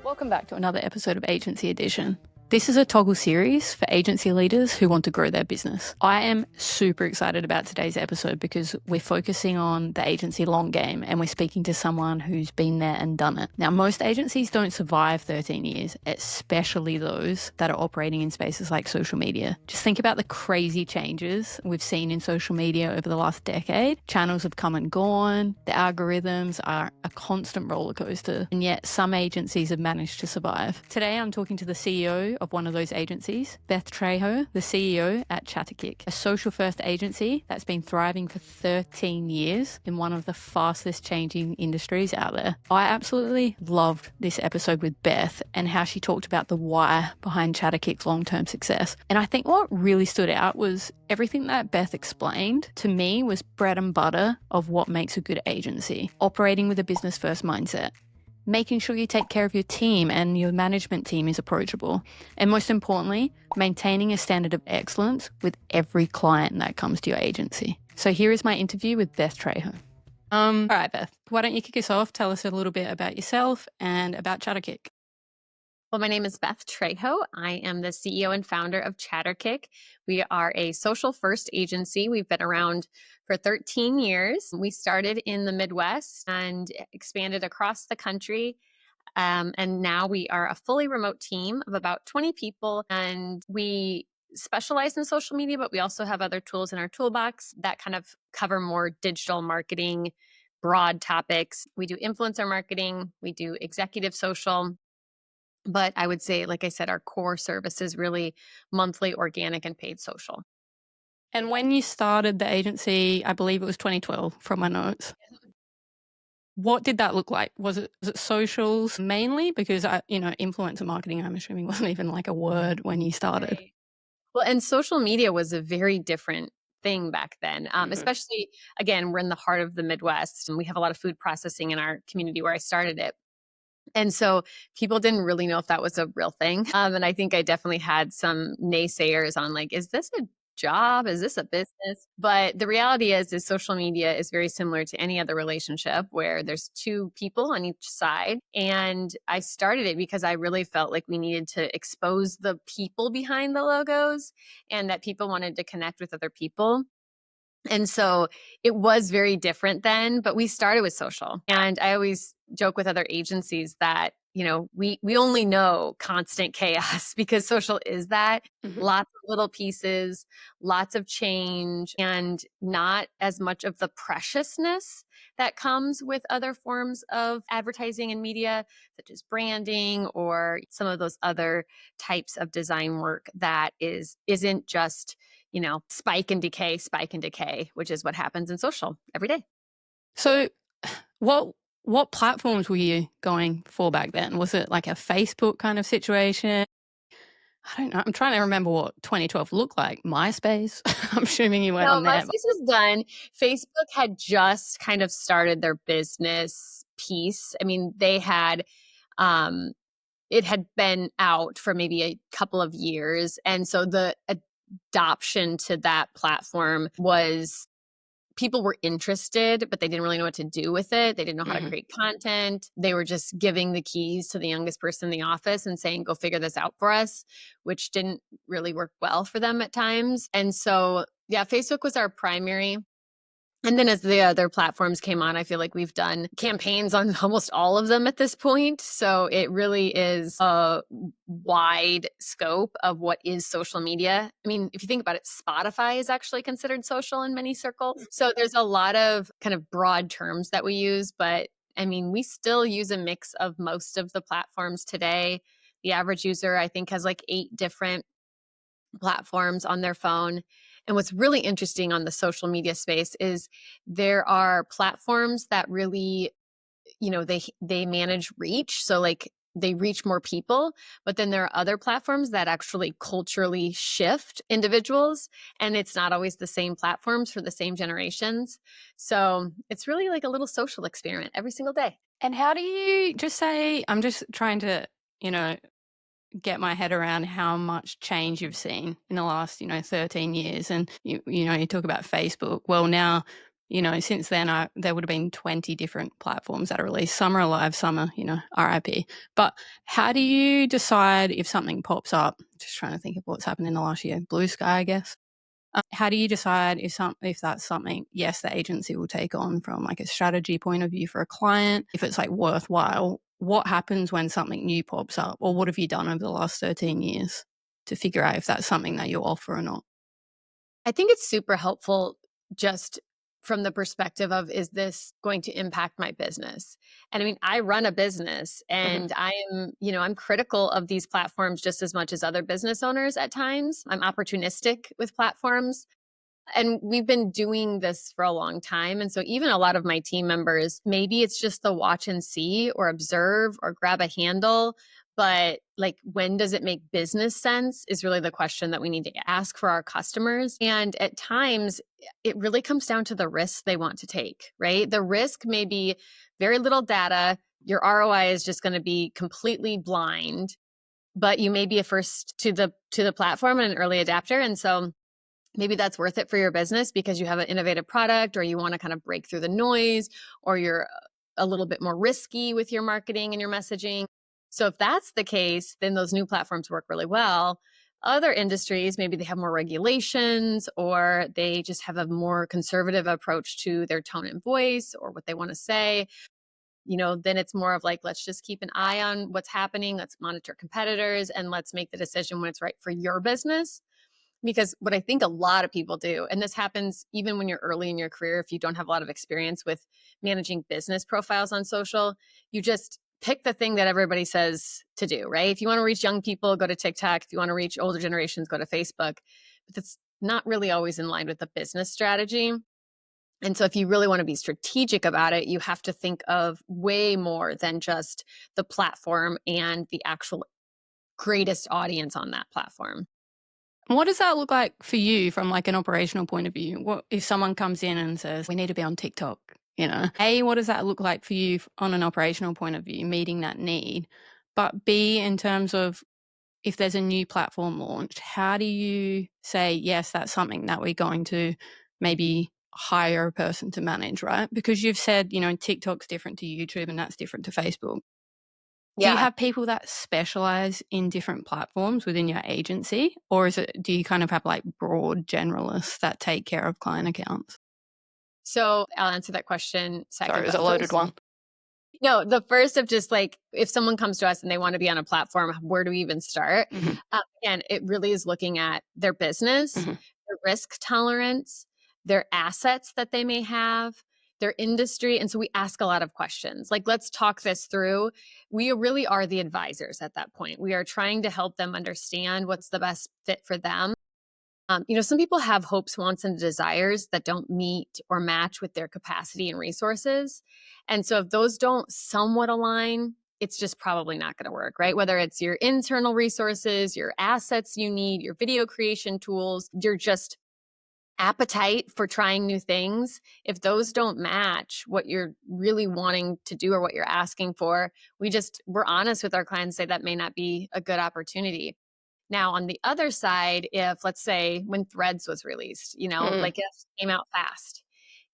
Welcome back to another episode of Agency Edition. This is a toggle series for agency leaders who want to grow their business. I am super excited about today's episode because we're focusing on the agency long game and we're speaking to someone who's been there and done it. Now, most agencies don't survive 13 years, especially those that are operating in spaces like social media. Just think about the crazy changes we've seen in social media over the last decade. Channels have come and gone. The algorithms are a constant roller coaster, and yet some agencies have managed to survive. Today, I'm talking to the CEO of one of those agencies, Beth Trejo, the CEO at Chatterkick, a social-first agency that's been thriving for 13 years in one of the fastest changing industries out there. I absolutely loved this episode with Beth and how she talked about the why behind Chatterkick's long-term success. And I think what really stood out was everything that Beth explained to me was bread and butter of what makes a good agency, operating with a business-first mindset, making sure you take care of your team and your management team is approachable. And most importantly, maintaining a standard of excellence with every client that comes to your agency. So here is my interview with Beth Trejo. All right, Beth, why don't you kick us off? Tell us a little bit about yourself and about Chatterkick. Well, my name is Beth Trejo. I am the CEO and founder of Chatterkick. We are a social first agency. We've been around for 13 years. We started in the Midwest and expanded across the country. And now we are a fully remote team of about 20 people. And we specialize in social media, but we also have other tools in our toolbox that kind of cover more digital marketing, broad topics. We do influencer marketing. We do executive social. But I would say, like I said, our core service is really monthly, organic, and paid social. And when you started the agency, I believe it was 2012 from my notes. What did that look like? Was it socials mainly? Because influencer marketing, I'm assuming, wasn't even like a word when you started. Right. Well, and social media was a very different thing back then, especially, again, we're in the heart of the Midwest and we have a lot of food processing in our community where I started it. And so people didn't really know if that was a real thing. And I think I definitely had some naysayers on like, is this a job? Is this a business? But the reality is social media is very similar to any other relationship where there's two people on each side. And I started it because I really felt like we needed to expose the people behind the logos and that people wanted to connect with other people. And so it was very different then, but we started with social. And I always joke with other agencies that, we only know constant chaos because social is that. Lots of little pieces, lots of change, and not as much of the preciousness that comes with other forms of advertising and media, such as branding or some of those other types of design work that isn't just spike and decay, which is what happens in social every day. So what platforms were you going for back then? Was it like a Facebook kind of situation? I don't know. I'm trying to remember what 2012 looked like. MySpace? I'm assuming you went No, on there. MySpace was done. Facebook had just kind of started their business piece. I mean, they had it had been out for maybe a couple of years. And so the adoption to that platform was people were interested, but they didn't really know what to do with it. They didn't know how to create content. They were just giving the keys to the youngest person in the office and saying, go figure this out for us, which didn't really work well for them at times. And so, yeah, Facebook was our primary. And then as the other platforms came on, I feel like we've done campaigns on almost all of them at this point. So it really is a wide scope of what is social media. I mean, if you think about it, Spotify is actually considered social in many circles. So there's a lot of kind of broad terms that we use, but I mean, we still use a mix of most of the platforms today. The average user, I think, has like 8 different platforms on their phone. And what's really interesting on the social media space is there are platforms that really, they manage reach. So like they reach more people, but then there are other platforms that actually culturally shift individuals. And it's not always the same platforms for the same generations. So it's really like a little social experiment every single day. And how do you just say, I'm just trying to, get my head around how much change you've seen in the last, 13 years. And, you talk about Facebook. Well, now Since then, there would have been 20 different platforms that are released. Some are alive, some are, RIP. But how do you decide if something pops up? Just trying to think of what's happened in the last year. Blue sky, I guess. How do you decide if that's something, yes, the agency will take on from like a strategy point of view for a client, if it's like worthwhile? What happens when something new pops up? Or what have you done over the last 13 years to figure out if that's something that you'll offer or not? I think it's super helpful just from the perspective of, is this going to impact my business? And I mean, I run a business and I'm critical of these platforms just as much as other business owners at times. I'm opportunistic with platforms. And we've been doing this for a long time. And so even a lot of my team members, maybe it's just the watch and see or observe or grab a handle. But like, when does it make business sense is really the question that we need to ask for our customers. And at times, it really comes down to the risks they want to take, right? The risk may be very little data. Your ROI is just going to be completely blind, but you may be a first to the platform and an early adapter. And so maybe that's worth it for your business because you have an innovative product, or you want to kind of break through the noise, or you're a little bit more risky with your marketing and your messaging. So if that's the case, then those new platforms work really well. Other industries, maybe they have more regulations, or they just have a more conservative approach to their tone and voice or what they want to say. Then it's more of like, let's just keep an eye on what's happening. Let's monitor competitors and let's make the decision when it's right for your business. Because what I think a lot of people do, and this happens even when you're early in your career, if you don't have a lot of experience with managing business profiles on social, you just pick the thing that everybody says to do, right? If you want to reach young people, go to TikTok. If you want to reach older generations, go to Facebook. But that's not really always in line with the business strategy. And so if you really want to be strategic about it, you have to think of way more than just the platform and the actual greatest audience on that platform. What does that look like for you from like an operational point of view? What if someone comes in and says, we need to be on TikTok? A, what does that look like for you on an operational point of view, meeting that need? But B, in terms of if there's a new platform launched, how do you say, yes, that's something that we're going to maybe hire a person to manage, right? Because you've said, TikTok's different to YouTube and that's different to Facebook. Do you have people that specialize in different platforms within your agency? Or do you kind of have like broad generalists that take care of client accounts? So I'll answer that question second. Sorry, it was a loaded one. No, the first of just like, if someone comes to us and they want to be on a platform, where do we even start? Again, it really is looking at their business, their risk tolerance, their assets that they may have, their industry. And so we ask a lot of questions. Like, let's talk this through. We really are the advisors at that point. We are trying to help them understand what's the best fit for them. Some people have hopes, wants, and desires that don't meet or match with their capacity and resources. And so if those don't somewhat align, it's just probably not going to work, right? Whether it's your internal resources, your assets you need, your video creation tools, your just appetite for trying new things. If those don't match what you're really wanting to do or what you're asking for, we're honest with our clients, say that may not be a good opportunity. Now, on the other side, if let's say when Threads was released, like it came out fast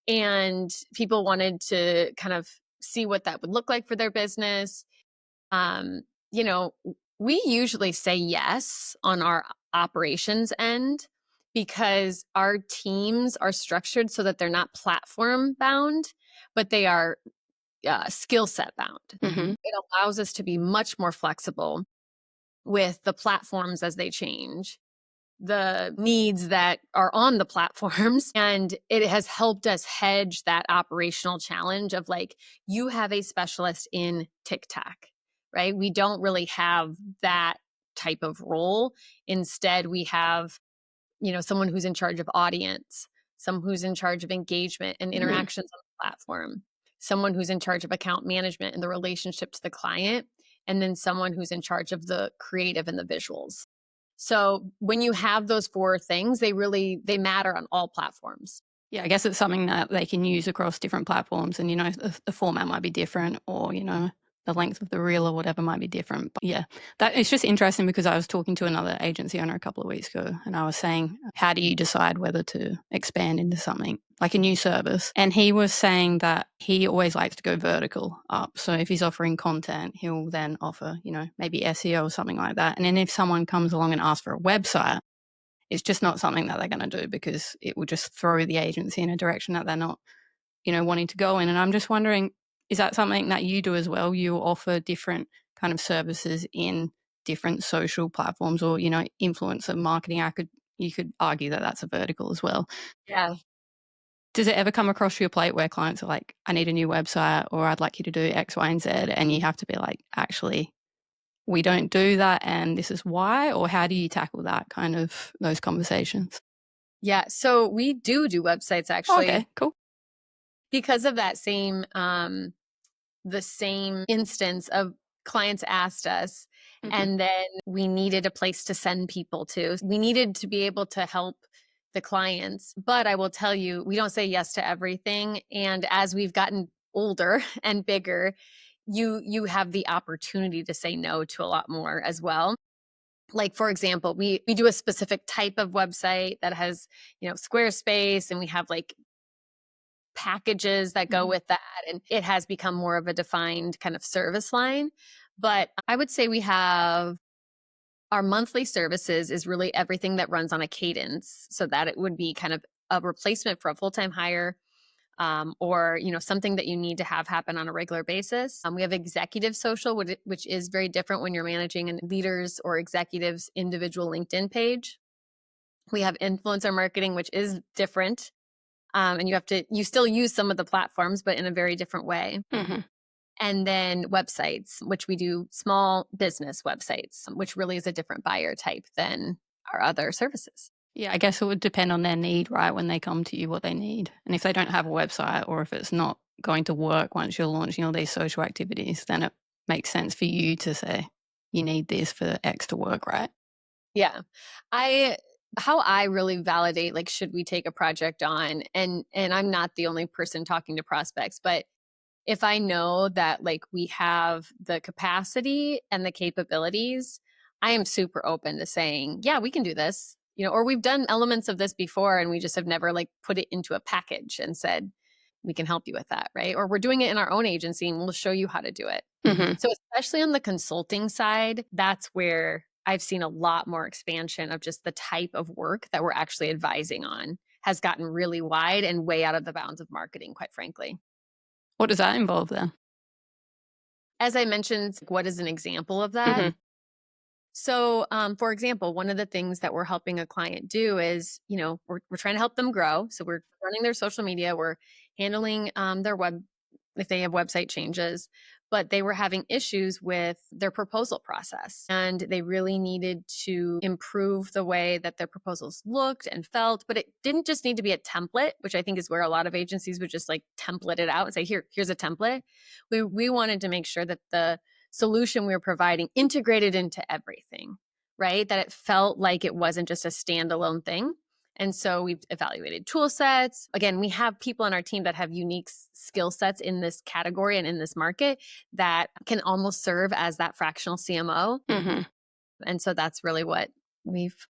and people wanted to kind of see what that would look like for their business, um, you know, we usually say yes on our operations end because our teams are structured so that they're not platform bound, but they are skill set bound. It allows us to be much more flexible with the platforms as they change, the needs that are on the platforms. And it has helped us hedge that operational challenge of like, you have a specialist in TikTok, right? We don't really have that type of role. Instead, we have, someone who's in charge of audience, someone who's in charge of engagement and interactions on the platform, someone who's in charge of account management and the relationship to the client, and then someone who's in charge of the creative and the visuals. So when you have those four things, they matter on all platforms. Yeah, I guess it's something that they can use across different platforms and, the format might be different or, the length of the reel or whatever might be different. But yeah, that it's just interesting because I was talking to another agency owner a couple of weeks ago and I was saying, how do you decide whether to expand into something like a new service? And he was saying that he always likes to go vertical up. So if he's offering content, he'll then offer, maybe SEO or something like that. And then if someone comes along and asks for a website, it's just not something that they're going to do because it will just throw the agency in a direction that they're not, wanting to go in. And I'm just wondering, is that something that you do as well? You offer different kind of services in different social platforms or, influencer marketing. You could argue that that's a vertical as well. Yeah. Does it ever come across your plate where clients are like, I need a new website or I'd like you to do X, Y, and Z, and you have to be like, actually, we don't do that and this is why? Or how do you tackle that kind of those conversations? Yeah. So we do websites Oh, actually okay, cool. because of that the same instance of clients asked us, and then we needed a place to send people to. We needed to be able to help the clients. But I will tell you, we don't say yes to everything. And as we've gotten older and bigger, you have the opportunity to say no to a lot more as well. Like, for example, we do a specific type of website that has, Squarespace, and we have like packages that go with that. And it has become more of a defined kind of service line. But I would say we have our monthly services is really everything that runs on a cadence, so that it would be kind of a replacement for a full-time hire, or something that you need to have happen on a regular basis. We have executive social, which is very different when you're managing a leaders or executives individual LinkedIn page. We have influencer marketing, which is different. And you still use some of the platforms, but in a very different way. Mm-hmm. And then websites, which we do small business websites, which really is a different buyer type than our other services. Yeah, I guess it would depend on their need, right? When they come to you, what they need. And if they don't have a website or if it's not going to work once you're launching all these social activities, then it makes sense for you to say, you need this for X to work, right? Yeah. How I really validate, like, should we take a project on, and I'm not the only person talking to prospects, but if I know that like we have the capacity and the capabilities, I am super open to saying, yeah, we can do this, or we've done elements of this before and we just have never like put it into a package and said, we can help you with that, right? Or we're doing it in our own agency and we'll show you how to do it. Mm-hmm. So, especially on the consulting side, that's where I've seen a lot more expansion of just the type of work that we're actually advising on has gotten really wide and way out of the bounds of marketing, quite frankly. What does that involve then? As I mentioned, what is an example of that? Mm-hmm. So, for example, one of the things that we're helping a client do is, we're trying to help them grow. So we're running their social media, we're handling their web, if they have website changes, but they were having issues with their proposal process. And they really needed to improve the way that their proposals looked and felt. But it didn't just need to be a template, which I think is where a lot of agencies would just like template it out and say, here's a template. We wanted to make sure that the solution we were providing integrated into everything, right? That it felt like it wasn't just a standalone thing. And so we've evaluated tool sets. Again, we have people on our team that have unique skill sets in this category and in this market that can almost serve as that fractional CMO. Mm-hmm. And so that's really what we've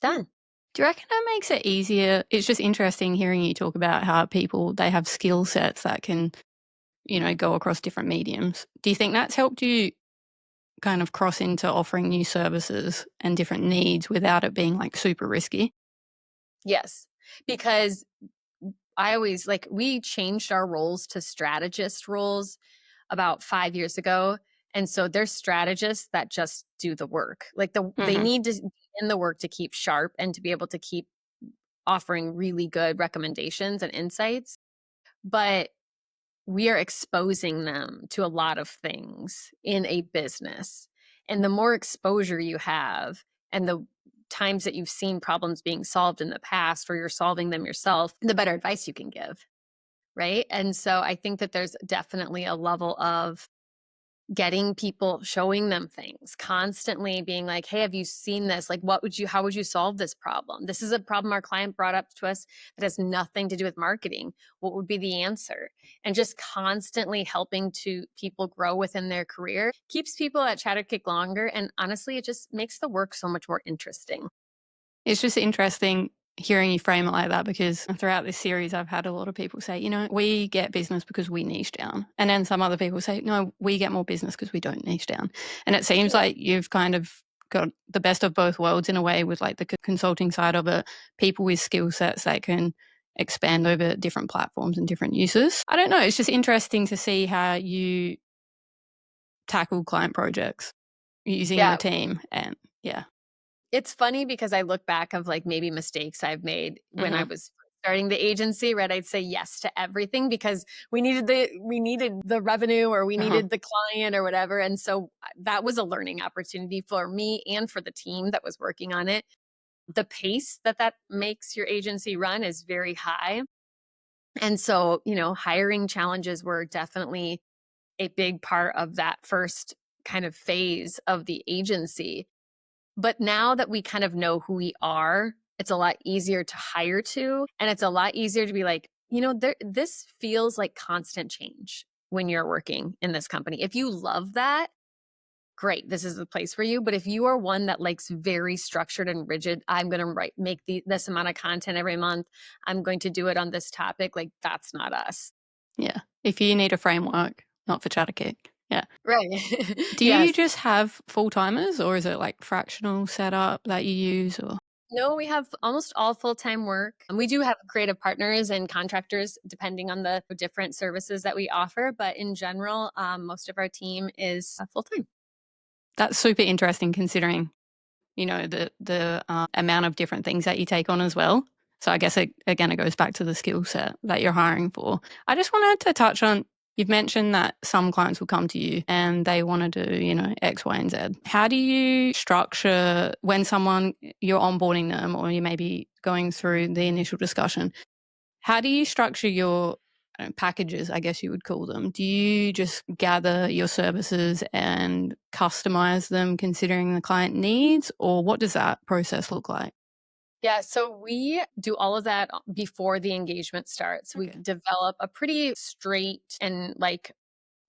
done. Do you reckon that makes it easier? It's just interesting hearing you talk about how people, they have skill sets that can, go across different mediums. Do you think that's helped you kind of cross into offering new services and different needs without it being like super risky? Yes, because I always like, we changed our roles to strategist roles about 5 years ago. And so there's strategists that just do the work. Like they Mm-hmm. need to be in the work to keep sharp and to be able to keep offering really good recommendations and insights. But we are exposing them to a lot of things in a business. And the more exposure you have and the times that you've seen problems being solved in the past or you're solving them yourself, the better advice you can give. Right. And so I think that there's definitely a level of getting people, showing them things, constantly being like, hey, have you seen this? Like, how would you solve this problem? This is a problem our client brought up to us that has nothing to do with marketing. What would be the answer? And just constantly helping to people grow within their career keeps people at Chatterkick longer. And honestly, it just makes the work so much more interesting. It's just interesting hearing you frame it like that, because throughout this series, I've had a lot of people say, we get business because we niche down. And then some other people say, no, we get more business because we don't niche down. And it seems like you've kind of got the best of both worlds in a way, with like the consulting side of it, people with skill sets that can expand over different platforms and different uses. I don't know. It's just interesting to see how you tackle client projects using your team. And yeah. It's funny because I look back of like maybe mistakes I've made when I was starting the agency, right? I'd say yes to everything because we needed the revenue, or we needed the client or whatever. And so that was a learning opportunity for me and for the team that was working on it. The pace that makes your agency run is very high. And so, hiring challenges were definitely a big part of that first kind of phase of the agency. But now that we kind of know who we are, it's a lot easier to hire to. And it's a lot easier to be like, this feels like constant change when you're working in this company. If you love that, great, this is the place for you. But if you are one that likes very structured and rigid, I'm going to make this amount of content every month, I'm going to do it on this topic, like that's not us. Yeah. If you need a framework, not for Chatterkick. Yeah. Right. Do Yes. you just have full-timers, or is it like fractional setup that you use? Or No, we have almost all full-time work. We do have creative partners and contractors depending on the different services that we offer. But in general, most of our team is full-time. that's super interesting, considering the amount of different things that you take on as well. So I guess it goes back to the skill set that you're hiring for. I just wanted to touch on, you've mentioned that some clients will come to you and they want to do, X, Y, and Z. How do you structure when you're onboarding them, or you may be going through the initial discussion? How do you structure your packages, I guess you would call them? Do you just gather your services and customize them considering the client needs, or what does that process look like? Yeah, so we do all of that before the engagement starts. We Okay. develop a pretty straight and like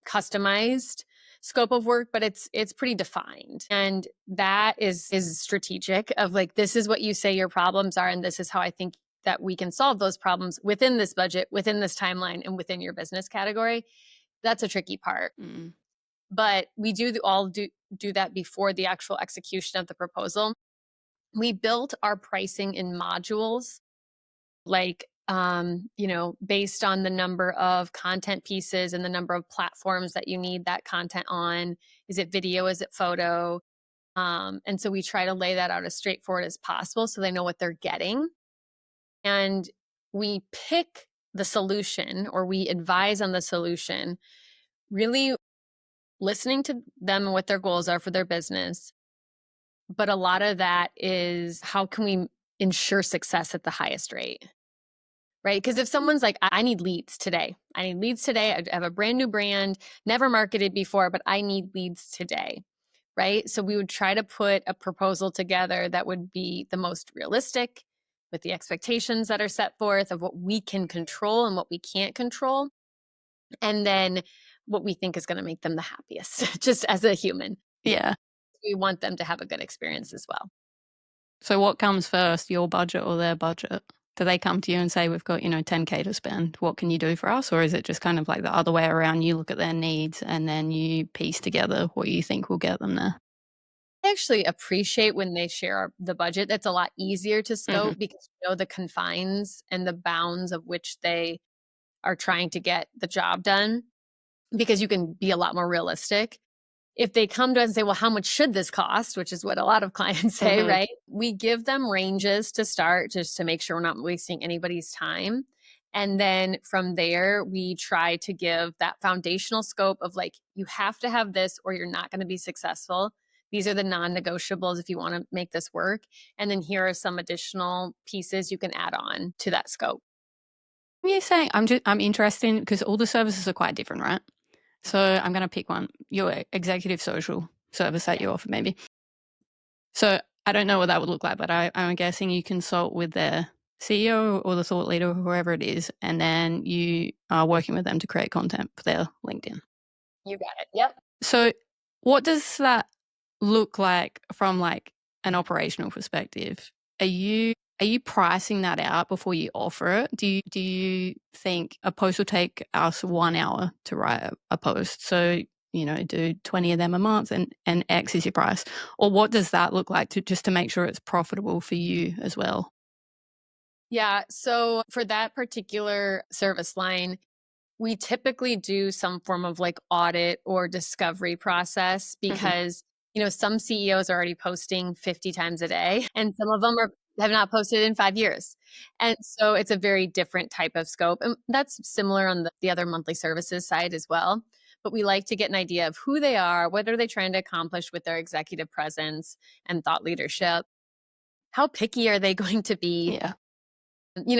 customized scope of work, but it's pretty defined. And that is strategic of like, this is what you say your problems are, and this is how I think that we can solve those problems within this budget, within this timeline, and within your business category. That's a tricky part. Mm. But we do that before the actual execution of the proposal. We built our pricing in modules, like based on the number of content pieces and the number of platforms that you need that content on. Is it video? Is it photo? And so we try to lay that out as straightforward as possible so they know what they're getting. And we pick the solution, or we advise on the solution, really listening to them and what their goals are for their business. But a lot of that is, how can we ensure success at the highest rate? Right? Because if someone's like, I need leads today. I have a brand new brand, never marketed before, but I need leads today. Right? So we would try to put a proposal together that would be the most realistic, with the expectations that are set forth of what we can control and what we can't control. And then what we think is going to make them the happiest, just as a human. Yeah. We want them to have a good experience as well. So what comes first, your budget or their budget? Do they come to you and say, we've got, 10K to spend, what can you do for us? Or is it just kind of like the other way around? You look at their needs and then you piece together what you think will get them there? I actually appreciate when they share the budget. That's a lot easier to scope because you know the confines and the bounds of which they are trying to get the job done, because you can be a lot more realistic. If they come to us and say, well, how much should this cost? Which is what a lot of clients say, right? We give them ranges to start, just to make sure we're not wasting anybody's time. And then from there, we try to give that foundational scope of like, you have to have this or you're not going to be successful. These are the non-negotiables if you want to make this work. And then here are some additional pieces you can add on to that scope. You're saying, I'm interested because all the services are quite different, right? So I'm going to pick one, your executive social service that you offer, maybe. So I don't know what that would look like, but I'm guessing you consult with their CEO or the thought leader, or whoever it is, and then you are working with them to create content for their LinkedIn. You got it. Yep. So what does that look like from like an operational perspective? Are you pricing that out before you offer it? Do you think a post will take us 1 hour to write a post? So, do 20 of them a month and X is your price. Or what does that look like to make sure it's profitable for you as well? Yeah. So for that particular service line, we typically do some form of like audit or discovery process because, some CEOs are already posting 50 times a day and some of them have not posted in 5 years. And so it's a very different type of scope. And that's similar on the other monthly services side as well. But we like to get an idea of who they are, what are they trying to accomplish with their executive presence and thought leadership? How picky are they going to be? Yeah.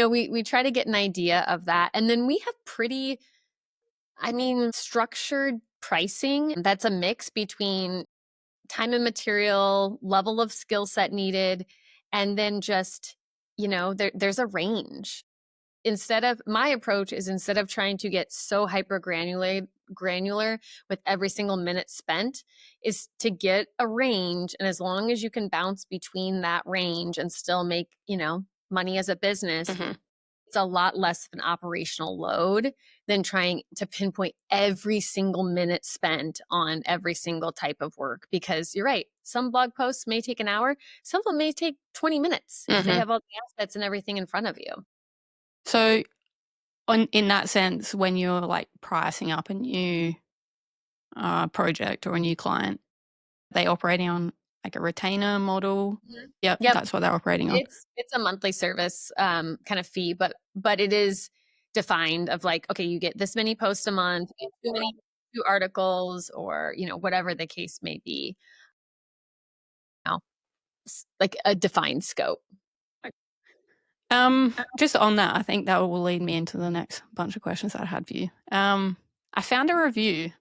We try to get an idea of that. And then we have pretty, structured pricing that's a mix between time and material, level of skill set needed, and then just, there's a range. My approach is instead of trying to get so hyper granular with every single minute spent, is to get a range. And as long as you can bounce between that range and still make, money as a business, it's a lot less of an operational load than trying to pinpoint every single minute spent on every single type of work. Because you're right, some blog posts may take an hour, some of them may take 20 minutes if they have all the assets and everything in front of you. So in that sense, when you're like pricing up a new project or a new client, they operating on like a retainer model? Yep, Yep. that's what they're operating on. It's a monthly service kind of fee, but it is defined of like, okay, you get this many posts a month, too many two articles, or whatever the case may be. Like a defined scope. Just on that, I think that will lead me into the next bunch of questions that I had for you. I found a review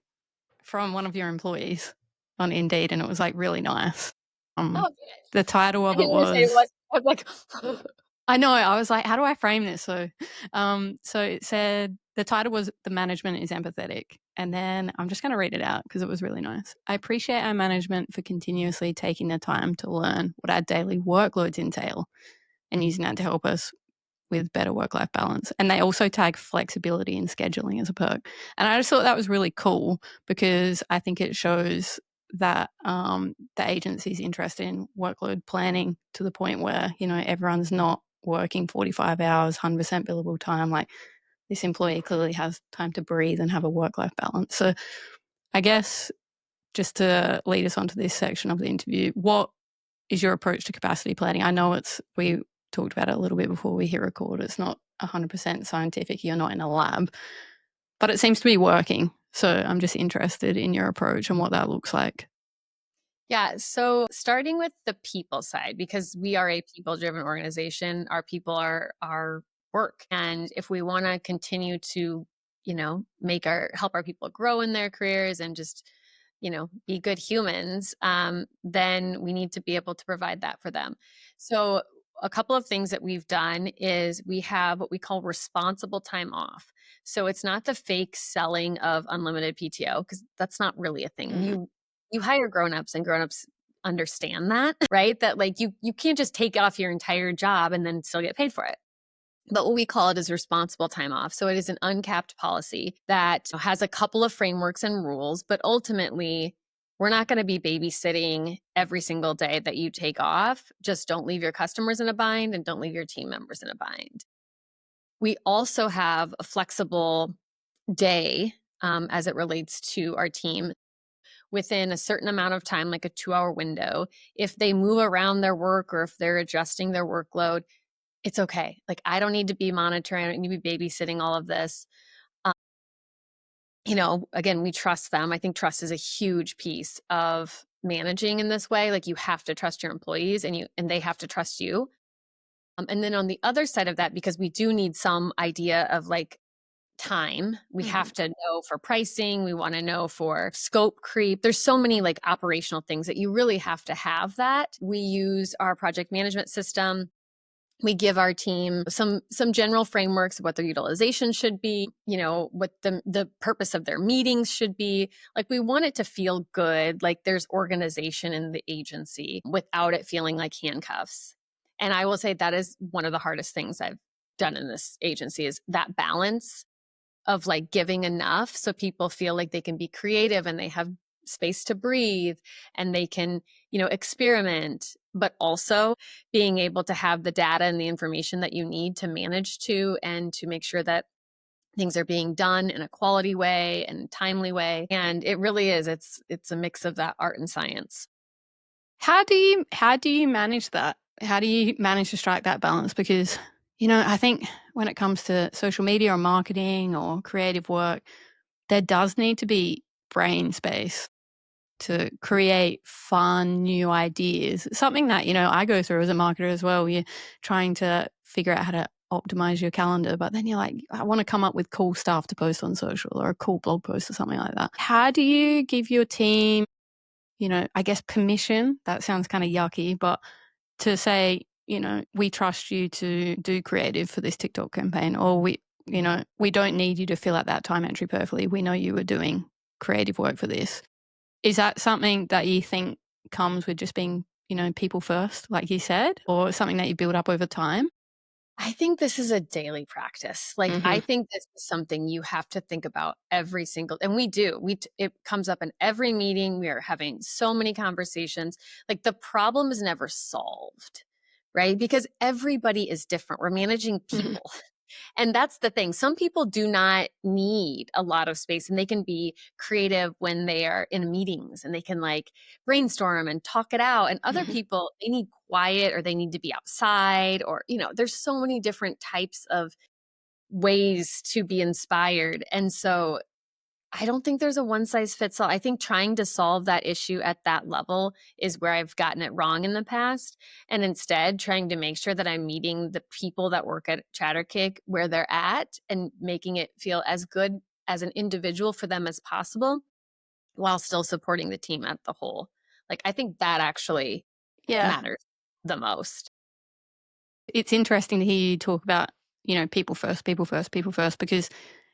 from one of your employees on Indeed, and it was like really nice. Oh, good. The title I of it didn't want to say it was, was. I was like, I know, I was like, how do I frame this? So it said the title was "The Management is Empathetic," and then I'm just going to read it out because it was really nice. I appreciate our management for continuously taking the time to learn what our daily workloads entail and using that to help us with better work-life balance. And they also tag flexibility in scheduling as a perk. And I just thought that was really cool because I think it shows that the agency's interested in workload planning to the point where, everyone's not working 45 hours, 100% billable time. Like this employee clearly has time to breathe and have a work-life balance. So I guess just to lead us onto this section of the interview, what is your approach to capacity planning? I know we talked about it a little bit before we hit record. It's not 100% scientific. You're not in a lab, but it seems to be working. So I'm just interested in your approach and what that looks like. yeah. So starting with the people side, because we are a people-driven organization, our people are our work. And if we want to continue to, help our people grow in their careers and just, be good humans, then we need to be able to provide that for them. So a couple of things that we've done is we have what we call responsible time off. So it's not the fake selling of unlimited PTO, because that's not really a thing. You hire grown-ups and grown-ups understand that, right? That like you can't just take off your entire job and then still get paid for it. But what we call it is responsible time off. So it is an uncapped policy that has a couple of frameworks and rules, but ultimately we're not going to be babysitting every single day that you take off. Just don't leave your customers in a bind and don't leave your team members in a bind. We also have a flexible day as it relates to our team within a certain amount of time, like a 2-hour window. If they move around their work or if they're adjusting their workload, it's okay. Like I don't need to be monitoring, I don't need to be babysitting all of this. Um, again, we trust them. I think trust is a huge piece of managing in this way. Like you have to trust your employees and they have to trust you. And then on the other side of that, because we do need some idea of like time. We have to know for pricing. We want to know for scope creep. There's so many like operational things that you really have to have that. We use our project management system. We give our team some general frameworks of what their utilization should be, what the purpose of their meetings should be. Like, we want it to feel good, like there's organization in the agency without it feeling like handcuffs. And I will say that is one of the hardest things I've done in this agency, is that balance of like giving enough so people feel like they can be creative and they have space to breathe and they can, experiment, but also being able to have the data and the information that you need to manage to, and to make sure that things are being done in a quality way and timely way. And it really is, it's a mix of that art and science. How do you manage that? How do you manage to strike that balance? Because, I think when it comes to social media or marketing or creative work, there does need to be brain space to create fun, new ideas. Something that, I go through as a marketer as well. You're trying to figure out how to optimize your calendar, but then you're like, I want to come up with cool stuff to post on social, or a cool blog post or something like that. How do you give your team, I guess permission? That sounds kind of yucky, but to say, we trust you to do creative for this TikTok campaign, or we don't need you to fill out that time entry perfectly. We know you were doing creative work for this. Is that something that you think comes with just being, people first, like you said, or something that you build up over time? I think this is a daily practice. Like, I think this is something you have to think about every single, and we do. It comes up in every meeting. We are having so many conversations. Like, the problem is never solved, right? Because everybody is different. We're managing people. And that's the thing. Some people do not need a lot of space, and they can be creative when they are in meetings and they can like brainstorm and talk it out. And other people, they need quiet, or they need to be outside, or, there's so many different types of ways to be inspired. And so I don't think there's a one size fits all. I think trying to solve that issue at that level is where I've gotten it wrong in the past. And instead, trying to make sure that I'm meeting the people that work at Chatterkick where they're at, and making it feel as good as an individual for them as possible, while still supporting the team at the whole. Like, I think that actually Yeah. matters the most. It's interesting to hear you talk about, people first, people first, people first, because,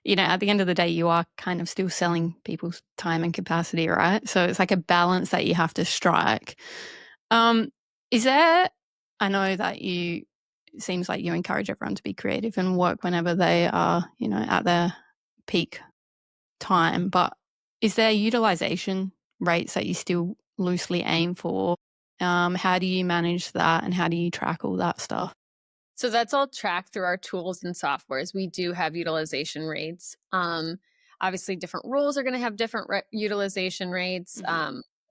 at the end of the day, you are kind of still selling people's time and capacity, right? So it's like a balance that you have to strike. Is there, I know that it seems like you encourage everyone to be creative and work whenever they are, at their peak time, but is there utilization rates that you still loosely aim for? How do you manage that, and how do you track all that stuff? So that's all tracked through our tools and softwares. We do have utilization rates. Obviously, different roles are going to have different utilization rates.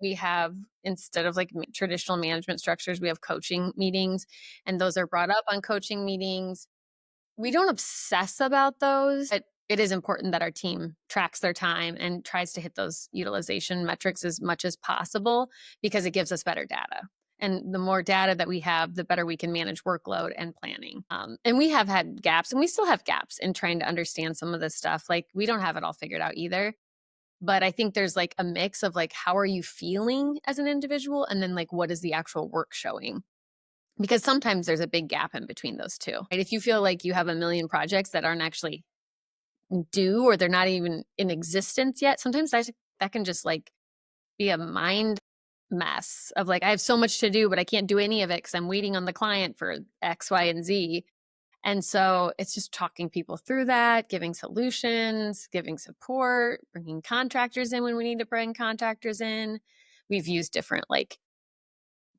We have, instead of like traditional management structures, we have coaching meetings, and those are brought up on coaching meetings. We don't obsess about those, but it is important that our team tracks their time and tries to hit those utilization metrics as much as possible, because it gives us better data. And the more data that we have, the better we can manage workload and planning. And we have had gaps, and we still have gaps in trying to understand some of this stuff. Like, we don't have it all figured out either. But I think there's like a mix of like, how are you feeling as an individual? And then like, what is the actual work showing? Because sometimes there's a big gap in between those two. Right? If you feel like you have a million projects that aren't actually due, or they're not even in existence yet, sometimes that can just like be a mind mess of like, I have so much to do, but I can't do any of it because I'm waiting on the client for X, Y, and Z. And so it's just talking people through that, giving solutions, giving support, bringing contractors in when we need to bring contractors in. We've used different like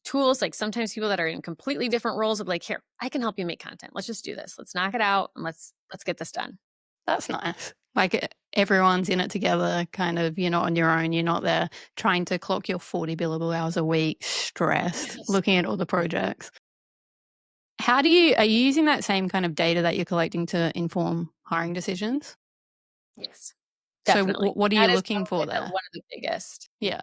tools. Like, sometimes people that are in completely different roles of like, here, I can help you make content. Let's just do this. Let's knock it out, and let's get this done. That's nice. Like, everyone's in it together, kind of, you're not on your own. You're not there trying to clock your 40 billable hours a week, stressed, looking at all the projects. Are you using that same kind of data that you're collecting to inform hiring decisions? Yes, So definitely. what are you That is looking for probably there? one of the biggest. Yeah.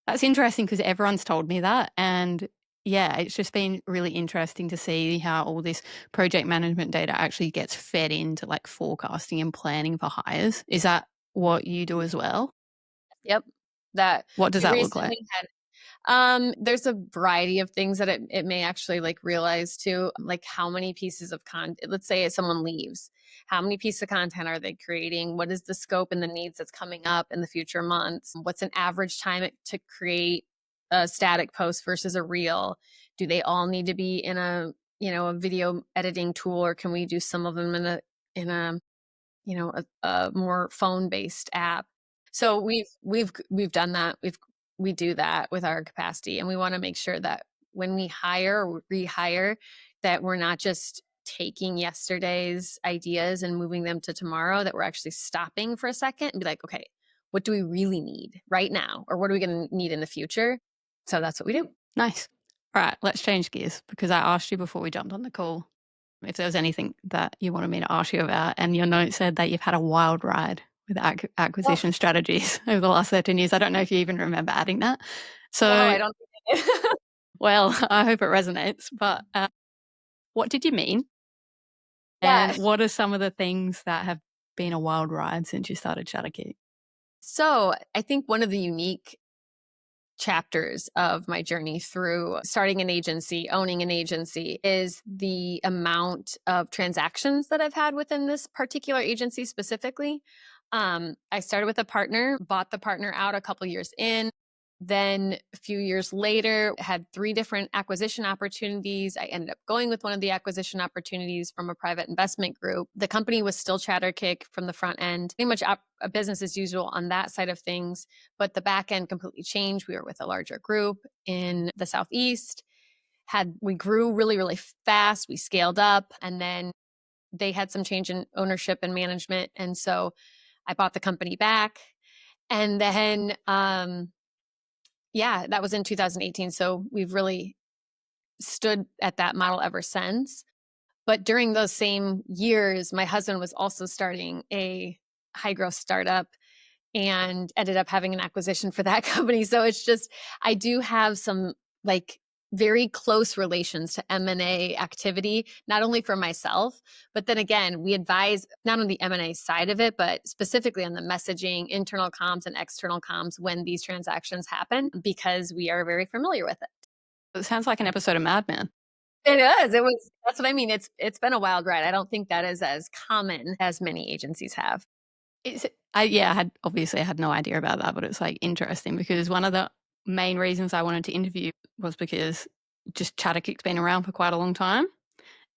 That's interesting, because everyone's told me that. And Yeah, it's just been really interesting to see how all this project management data actually gets fed into like forecasting and planning for hires. Is that what you do as well? Yep. That What does we that look like? recently had there's a variety of things that it may actually like realize too, like how many pieces of content, let's say if someone leaves, how many pieces of content are they creating? What is the scope and the needs that's coming up in the future months? What's an average time to create a static post versus a reel? Do they all need to be in a video editing tool, or can we do some of them in a a more phone-based app? So we've done that. We do that with our capacity, and we want to make sure that when we hire or rehire, that we're not just taking yesterday's ideas and moving them to tomorrow, that we're actually stopping for a second and be like, okay, what do we really need right now? Or what are we going to need in the future? So that's what we do. Nice. All right, let's change gears because I asked you before we jumped on the call if there was anything that you wanted me to ask you about, and your note said that you've had a wild ride with Oh, acquisition strategies over the last 13 years. I don't know if you even remember adding that. no, So, I don't think I did. well, I hope it resonates. But what did you mean? Yeah. And what are some of the things that have been a wild ride since you started Chatterkick? So I think one of the unique chapters of my journey through starting an agency, owning an agency, is the amount of transactions that I've had within this particular agency specifically. I started with a partner, bought the partner out a couple years in. Then a few years later, had three different acquisition opportunities. I ended up going with one of the acquisition opportunities from a private investment group. The company was still Chatterkick from the front end, pretty much a business as usual on that side of things, but the back end completely changed. We were with a larger group in the Southeast. We grew really, really fast. We scaled up, and then they had some change in ownership and management. And so I bought the company back. And then yeah, that was in 2018. So we've really stood at that model ever since. But during those same years, my husband was also starting a high growth startup and ended up having an acquisition for that company. So it's just, I do have some like very close relations to M&A activity, not only for myself, but then again, we advise not on the M&A side of it, but specifically on the messaging, internal comms and external comms when these transactions happen, because we are very familiar with it. It sounds like an episode of Mad Men. It is. It was. That's what I mean. It's been a wild ride. I don't think that is as common as many agencies have. I had no idea about that, but it's like interesting because one of the main reasons I wanted to interview was because just Chatterkick's been around for quite a long time.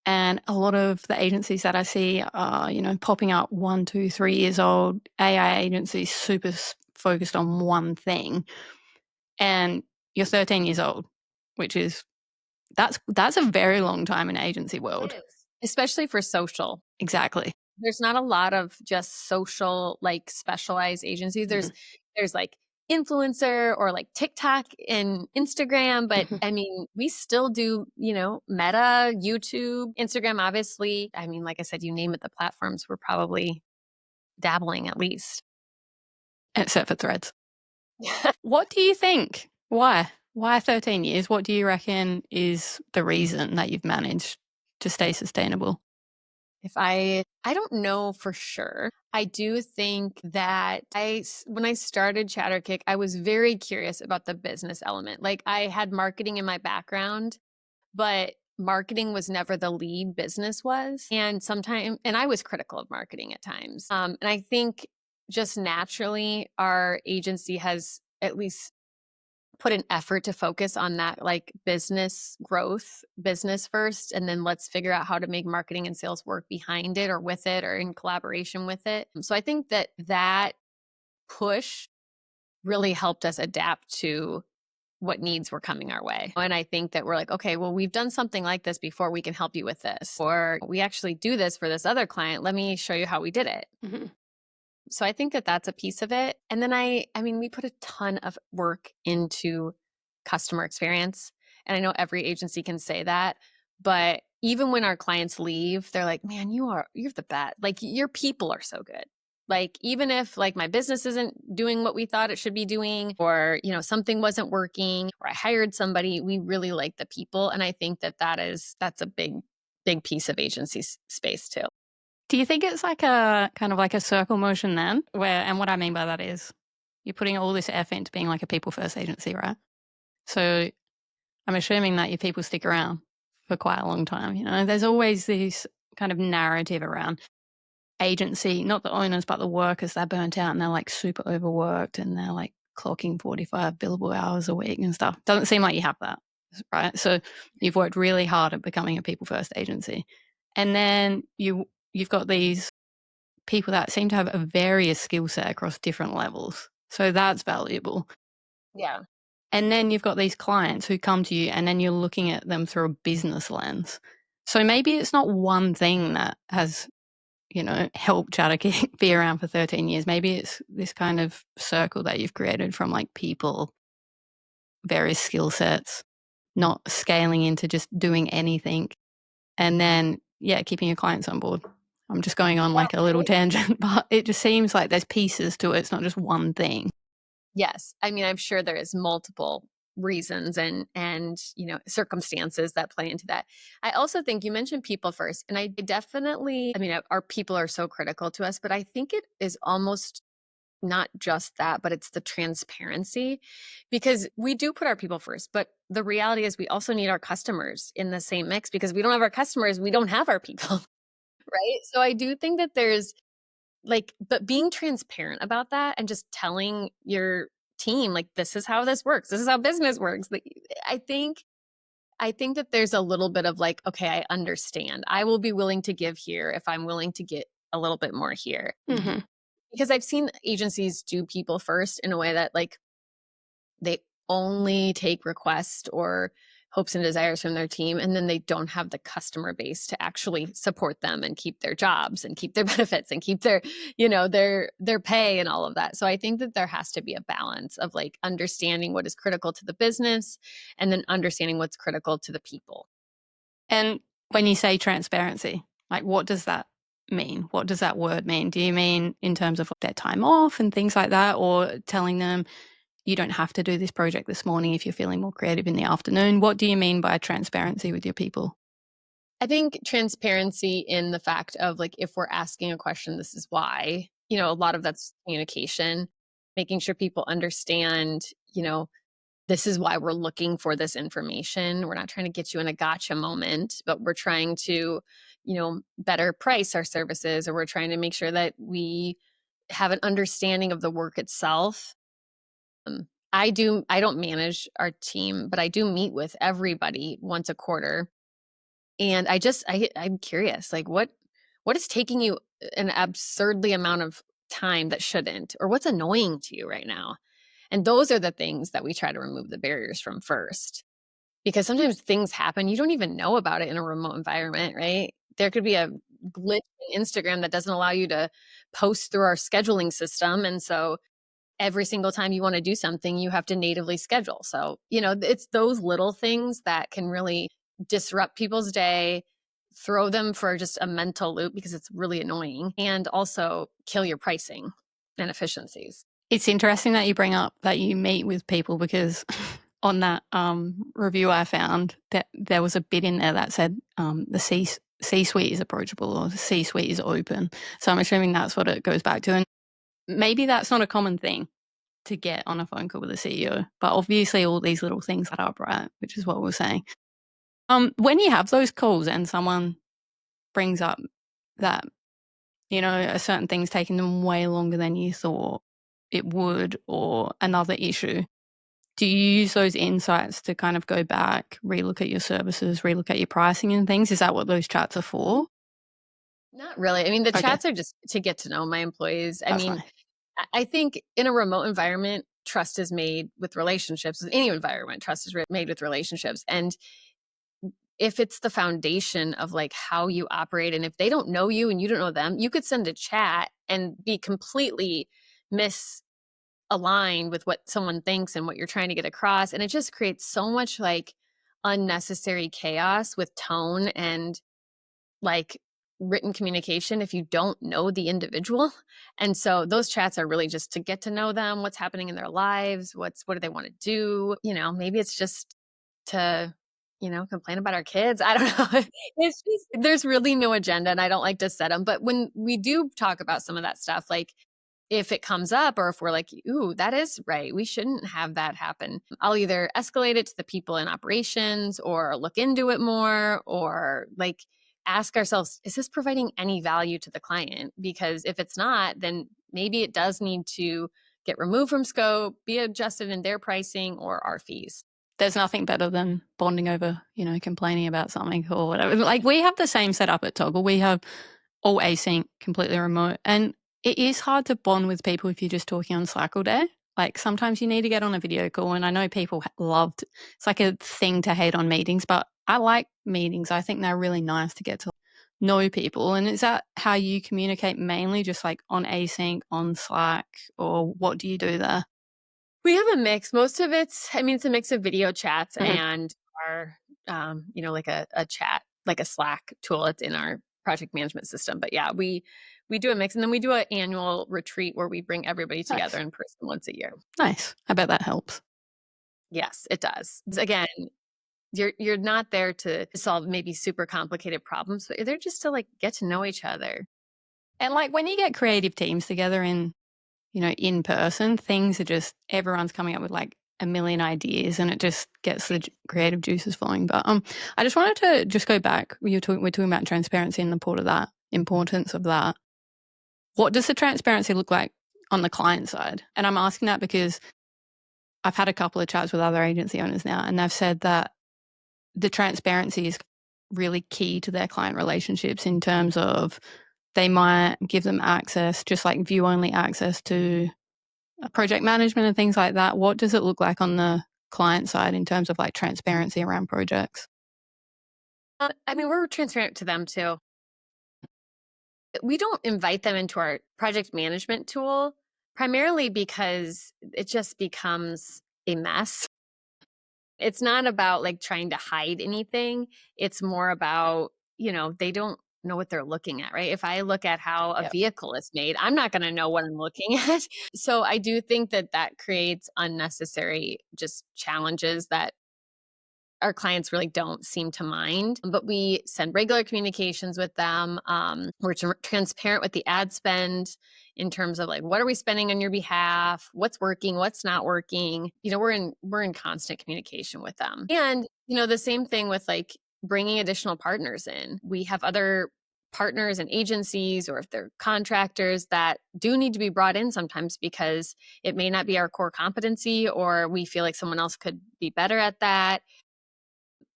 And a lot of the agencies that I see are, popping up 1, 2, 3 years old, AI agencies super focused on one thing. And you're 13 years old, which is, that's a very long time in agency world. It is. Especially for social. Exactly. There's not a lot of just social like specialized agencies. Mhm. There's like influencer or like TikTok and Instagram, but Mhm. I mean, we still do, Meta, YouTube, Instagram, obviously. I mean, like I said, you name it, the platforms we're probably dabbling at least. Except for threads. What do you think? Why? Why 13 years? What do you reckon is the reason that you've managed to stay sustainable? If I don't know for sure. I do think that when I started Chatterkick, I was very curious about the business element. Like I had marketing in my background, but marketing was never the lead, business was. And I was critical of marketing at times. And I think just naturally our agency has at least put an effort to focus on that like business growth, business first, and then let's figure out how to make marketing and sales work behind it or with it or in collaboration with it. So I think that push really helped us adapt to what needs were coming our way. And I think that we're like, okay, well, we've done something like this before. We can help you with this. Or we actually do this for this other client. Let me show you how we did it. Mm-hmm. So I think that that's a piece of it. And then I mean, we put a ton of work into customer experience. And I know every agency can say that, but even when our clients leave, they're like, man, you're the best. Like your people are so good. Like, even if like my business isn't doing what we thought it should be doing, or, something wasn't working, or I hired somebody, we really like the people. And I think that's a big piece of agency space too. Do you think it's like a kind of like a circle motion then? And what I mean by that is you're putting all this effort into being like a people first agency, right? So I'm assuming that your people stick around for quite a long time. There's always this kind of narrative around agency, not the owners, but the workers. They're burnt out and they're like super overworked and they're like clocking 45 billable hours a week and stuff. Doesn't seem like you have that, right? So you've worked really hard at becoming a people first agency. And then you've got these people that seem to have a various skill set across different levels. So that's valuable. Yeah. And then you've got these clients who come to you and then you're looking at them through a business lens. So maybe it's not one thing that has, helped Chatterkick be around for 13 years. Maybe it's this kind of circle that you've created from like people, various skill sets, not scaling into just doing anything. And then, yeah, keeping your clients on board. I'm just going on like a little tangent, but it just seems like there's pieces to it. It's not just one thing. Yes. I mean, I'm sure there is multiple reasons and circumstances that play into that. I also think you mentioned people first, and I definitely, I mean, our people are so critical to us, but I think it is almost not just that, but it's the transparency, because we do put our people first, but the reality is we also need our customers in the same mix, because we don't have our customers, we don't have our people. Right? So I do think that there's but being transparent about that and just telling your team, like, this is how this works. This is how business works. Like, I think that there's a little bit of like, okay, I understand. I will be willing to give here if I'm willing to get a little bit more here. Mm-hmm. Because I've seen agencies do people first in a way that like they only take requests or hopes and desires from their team, and then they don't have the customer base to actually support them and keep their jobs and keep their benefits and keep their their pay and all of that. So I think that there has to be a balance of like understanding what is critical to the business and then understanding what's critical to the people. And when you say transparency, like what does that mean? What does that word mean? Do you mean in terms of their time off and things like that, or telling them you don't have to do this project this morning if you're feeling more creative in the afternoon? What do you mean by transparency with your people? I think transparency in the fact of like, if we're asking a question, this is why, a lot of that's communication, making sure people understand, this is why we're looking for this information. We're not trying to get you in a gotcha moment, but we're trying to, better price our services, or we're trying to make sure that we have an understanding of the work itself. I don't manage our team, but I do meet with everybody once a quarter. And I'm curious, like what is taking you an absurdly amount of time that shouldn't, or what's annoying to you right now? And those are the things that we try to remove the barriers from first. Because sometimes things happen, you don't even know about it in a remote environment, right? There could be a glitch in Instagram that doesn't allow you to post through our scheduling system. And so every single time you want to do something, you have to natively schedule. So, it's those little things that can really disrupt people's day, throw them for just a mental loop because it's really annoying, and also kill your pricing and efficiencies. It's interesting that you bring up that you meet with people, because on that review I found that there was a bit in there that said the C-suite is approachable, or the C-suite is open. So I'm assuming that's what it goes back to. And maybe that's not a common thing to get on a phone call with a CEO, but obviously all these little things add up, right? Which is what we're saying. When you have those calls and someone brings up that, a certain thing's taking them way longer than you thought it would, or another issue, do you use those insights to kind of go back, relook at your services, relook at your pricing and things? Is that what those chats are for? Not really. I mean, the Okay, chats are just to get to know my employees. I that's mean, fine. I think in a remote environment, trust is made with relationships. In any environment, trust is made with relationships. And if it's the foundation of like how you operate, and if they don't know you and you don't know them, you could send a chat and be completely misaligned with what someone thinks and what you're trying to get across. And it just creates so much like unnecessary chaos with tone and like written communication if you don't know the individual. And so those chats are really just to get to know them, what's happening in their lives, what do they want to do? Maybe it's just to, complain about our kids. I don't know. It's just there's really no agenda and I don't like to set them. But when we do talk about some of that stuff, like if it comes up or if we're like, ooh, that is right, we shouldn't have that happen, I'll either escalate it to the people in operations or look into it more or like ask ourselves, is this providing any value to the client? Because if it's not, then maybe it does need to get removed from scope, be adjusted in their pricing or our fees. There's nothing better than bonding over, complaining about something or whatever. Like we have the same setup at Toggle. We have all async, completely remote. And it is hard to bond with people if you're just talking on Slack all day. Like sometimes you need to get on a video call. And I know people loved, it's like a thing to hate on meetings, but I like meetings. I think they're really nice to get to know people. And is that how you communicate mainly, just like on async, on Slack, or what do you do there? We have a mix. Most of it's a mix of video chats Mhm. and our, like a chat, like a Slack tool. It's in our project management system. But yeah, we do a mix. And then we do an annual retreat where we bring everybody together Nice. in person once a year. Nice. I bet that helps. Yes, it does. Again, you're not there to solve maybe super complicated problems, but you're there just to like get to know each other. And like when you get creative teams together in person, things are just, everyone's coming up with like a million ideas and it just gets the creative juices flowing. But I just wanted to just go back. We're talking about transparency and the importance of that. What does the transparency look like on the client side? And I'm asking that because I've had a couple of chats with other agency owners now, and they've said that the transparency is really key to their client relationships in terms of they might give them access, just like view only access to project management and things like that. What does it look like on the client side in terms of like transparency around projects? We're transparent to them too. We don't invite them into our project management tool primarily because it just becomes a mess. It's not about like trying to hide anything. It's more about, they don't know what they're looking at, right? If I look at how a Yep. vehicle is made, I'm not going to know what I'm looking at. So I do think that creates unnecessary just challenges that our clients really don't seem to mind, but we send regular communications with them. We're transparent with the ad spend in terms of like, what are we spending on your behalf? What's working? What's not working? We're in constant communication with them. And, the same thing with like bringing additional partners in. We have other partners and agencies, or if they're contractors that do need to be brought in sometimes because it may not be our core competency, or we feel like someone else could be better at that,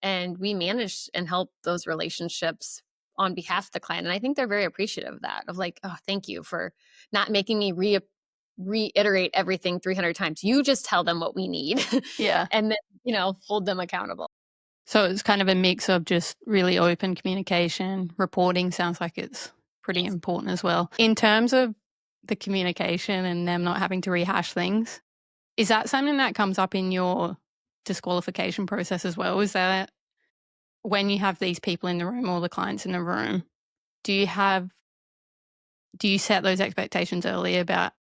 and we manage and help those relationships on behalf of the client. And I think they're very appreciative of that, of like, oh, thank you for not making me reiterate everything 300 times. You just tell them what we need. Yeah. And then, hold them accountable. So it's kind of a mix of just really open communication. Reporting sounds like it's pretty important as well. In terms of the communication and them not having to rehash things, is that something that comes up in your disqualification process as well? Is that when you have these people in the room or the clients in the room, do you set those expectations early about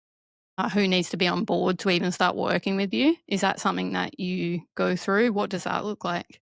who needs to be on board to even start working with you? Is that something that you go through? What does that look like?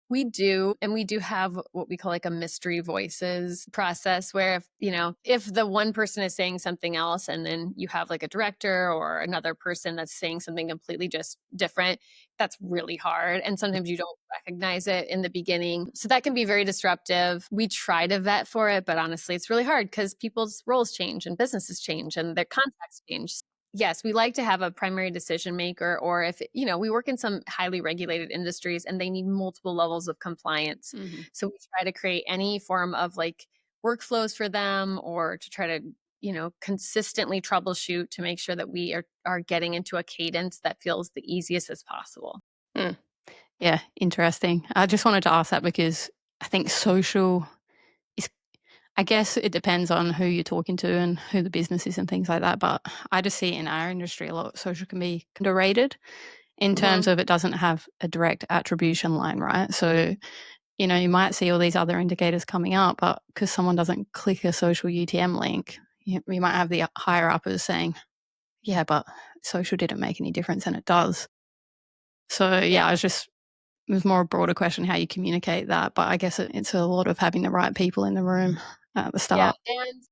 We do. And we do have what we call like a mystery voices process where if the one person is saying something else and then you have like a director or another person that's saying something completely just different, that's really hard. And sometimes you don't recognize it in the beginning. So that can be very disruptive. We try to vet for it, but honestly, it's really hard because people's roles change and businesses change and their contexts change. Yes, we like to have a primary decision maker, or if, we work in some highly regulated industries and they need multiple levels of compliance. Mm-hmm. So we try to create any form of like workflows for them, or to try to, consistently troubleshoot to make sure that we are getting into a cadence that feels the easiest as possible. Mm. Yeah, interesting. I just wanted to ask that because I think social is, I guess it depends on who you're talking to and who the business is and things like that. But I just see it in our industry a lot. Social can be underrated in terms Mhm. of it doesn't have a direct attribution line, right? So you know, you might see all these other indicators coming up, but because someone doesn't click a social UTM link, you might have the higher uppers saying, yeah, but social didn't make any difference, and it does. So yeah, it was more a broader question how you communicate that, but I guess it's a lot of having the right people in the room at the Yeah. start. And,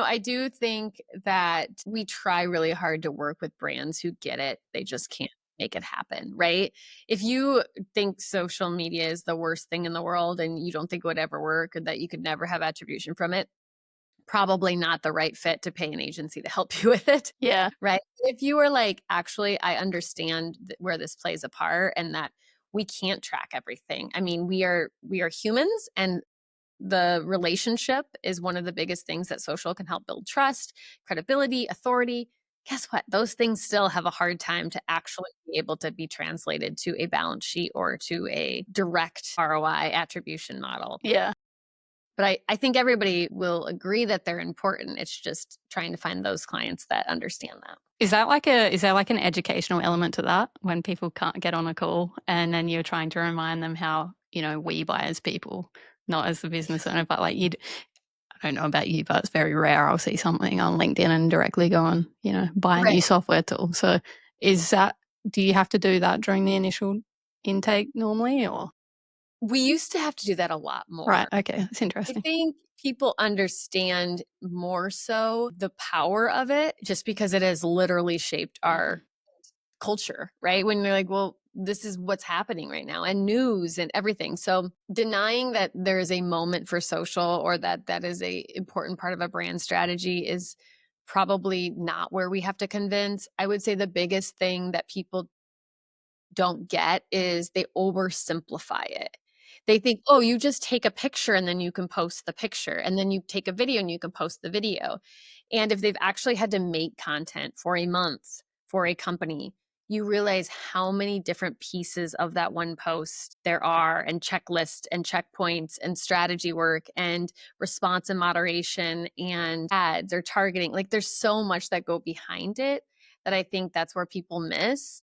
I do think that we try really hard to work with brands who get it. They just can't make it happen, right? If you think social media is the worst thing in the world and you don't think it would ever work or that you could never have attribution from it, probably not the right fit to pay an agency to help you with it. Yeah. Right. If you were like, actually, I understand where this plays a part and that we can't track everything. I mean, we are humans, and the relationship is one of the biggest things that social can help build: trust, credibility, authority. Guess what? Those things still have a hard time to actually be able to be translated to a balance sheet or to a direct ROI attribution model. Yeah. But I think everybody will agree that they're important. It's just trying to find those clients that understand that. Is there like an educational element to that when people can't get on a call and then you're trying to remind them how, you know, we buy as people, not as the business owner, but like I don't know about you, but it's very rare I'll see something on LinkedIn and directly go on, you know, buy a Right. new software tool. So do you have to do that during the initial intake normally, or? We used to have to do that a lot Right. more. Okay. That's I interesting. think people understand more so the power of it just because it has literally shaped our culture, right? When you're like, well, this is what's happening right now, and news and everything. So denying that there is a moment for social or that that is a important part of a brand strategy is probably not where we have to convince. I would say the biggest thing that people don't get is they oversimplify it. They think, oh, you just take a picture and then you can post the picture, and then you take a video and you can post the video. And if they've actually had to make content for a month for a company, you realize how many different pieces of that one post there are, and checklists and checkpoints and strategy work and response and moderation and ads or targeting. Like there's so much that go behind it that I think that's where people miss.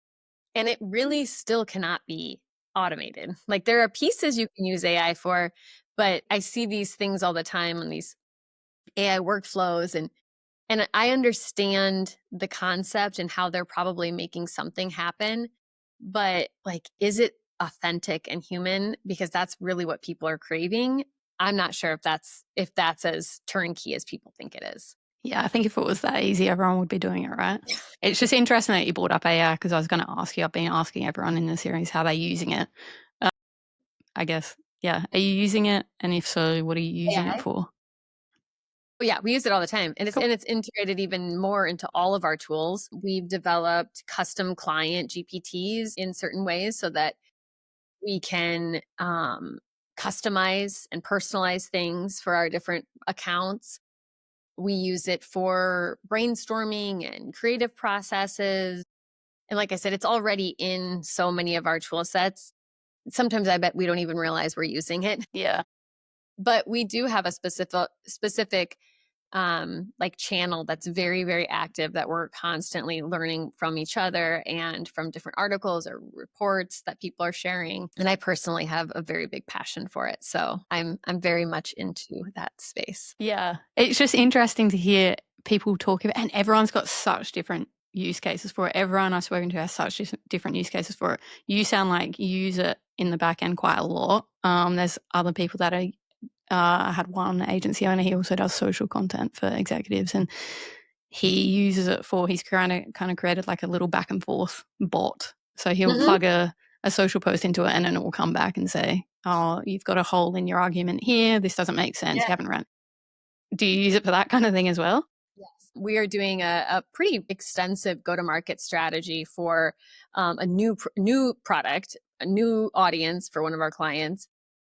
And it really still cannot be automated. Like there are pieces you can use AI for, but I see these things all the time on these AI workflows, and I understand the concept and how they're probably making something happen, but like is it authentic and human, because that's really what people are craving. I'm not sure if that's as turnkey as people think it is. Yeah, I think if it was that easy, everyone would be doing it, right? It's just interesting that you brought up AI because I was going to ask you. I've been asking everyone in the series how they're using it. Uh, I guess, yeah. Are you using it? And if so, what are you using it AI? for? Oh, yeah, we use it all the time, and Cool. it's integrated even more into all of our tools. We've developed custom client GPTs in certain ways so that we can customize and personalize things for our different accounts. We use it for brainstorming and creative processes. And like I said, it's already in so many of our tool sets. Sometimes I bet we don't even realize we're using it. Yeah. But we do have a specific like channel that's very, very active, that we're constantly learning from each other and from different articles or reports that people are sharing. And I personally have a very big passion for it. So I'm very much into that space. Yeah. It's just interesting to hear people talk about, and everyone's got such different use cases for it. Everyone I've spoken to has such different use cases for it. You sound like you use it in the back end quite a lot. There's other people that are I had one agency owner. He also does social content for executives, and he uses it for. He's kind of created like a little back and forth bot. So he'll Hmm. plug a social post into it, and then it will come back and say, "Oh, you've got a hole in your argument here. This doesn't make sense. Yeah. You haven't run." Do you use it for that kind of thing as well? Yes. We are doing a pretty extensive go-to-market strategy for a new product, a new audience for one of our clients.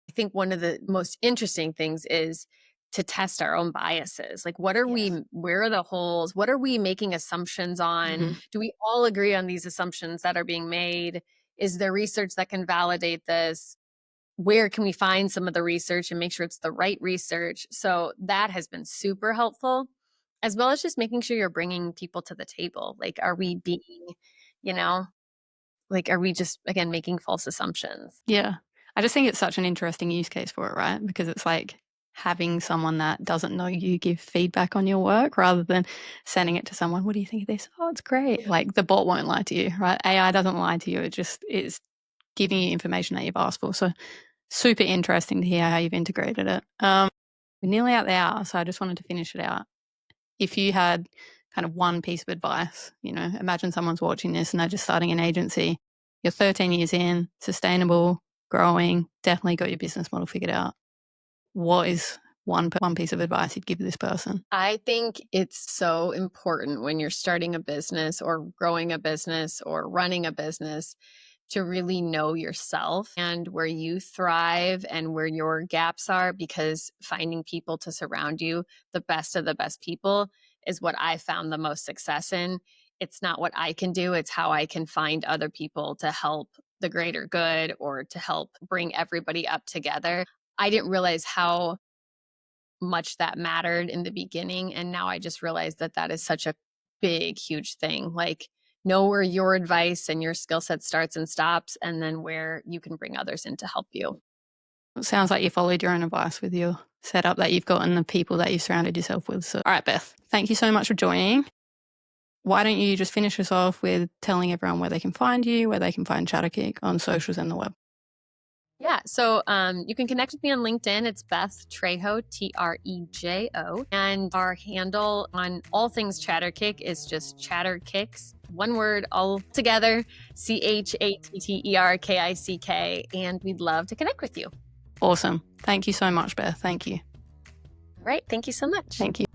I think one of the most interesting things is to test our own biases. Like, Yes. where are the holes? What are we making assumptions on? Mm-hmm. Do we all agree on these assumptions that are being made? Is there research that can validate this? Where can we find some of the research and make sure it's the right research? So that has been super helpful, as well as just making sure you're bringing people to the table. Like, are we being, you know, like, are we just, again, making false assumptions? Yeah. I just think it's such an interesting use case for it, right? Because it's like having someone that doesn't know you give feedback on your work rather than sending it to someone. What do you think of this? Oh, it's great. Like the bot won't lie to you, right? AI doesn't lie to you. It just is giving you information that you've asked for. So super interesting to hear how you've integrated it. We're nearly at the hour, so I just wanted to finish it out. If you had kind of one piece of advice, imagine someone's watching this and they're just starting an agency. You're 13 years in, sustainable, growing, definitely got your business model figured out. What is one piece of advice you'd give this person? I think it's so important when you're starting a business or growing a business or running a business to really know yourself and where you thrive and where your gaps are, because finding people to surround you, the best of the best people, is what I found the most success in. It's not what I can do, it's how I can find other people to help the greater good or to help bring everybody up together. I didn't realize how much that mattered in the beginning. And now I just realized that that is such a big, huge thing. Like, know where your advice and your skill set starts and stops, and then where you can bring others in to help you. It sounds like you followed your own advice with your setup that you've got and the people that you've surrounded yourself with. So, all right, Beth, thank you so much for joining. Why don't you just finish us off with telling everyone where they can find you, where they can find Chatterkick on socials and the web? Yeah, so you can connect with me on LinkedIn. It's Beth Trejo, Trejo. And our handle on all things Chatterkick is just Chatterkicks, one word all together, Chatterkick. And we'd love to connect with you. Awesome. Thank you so much, Beth. Thank you. All right, thank you so much. Thank you.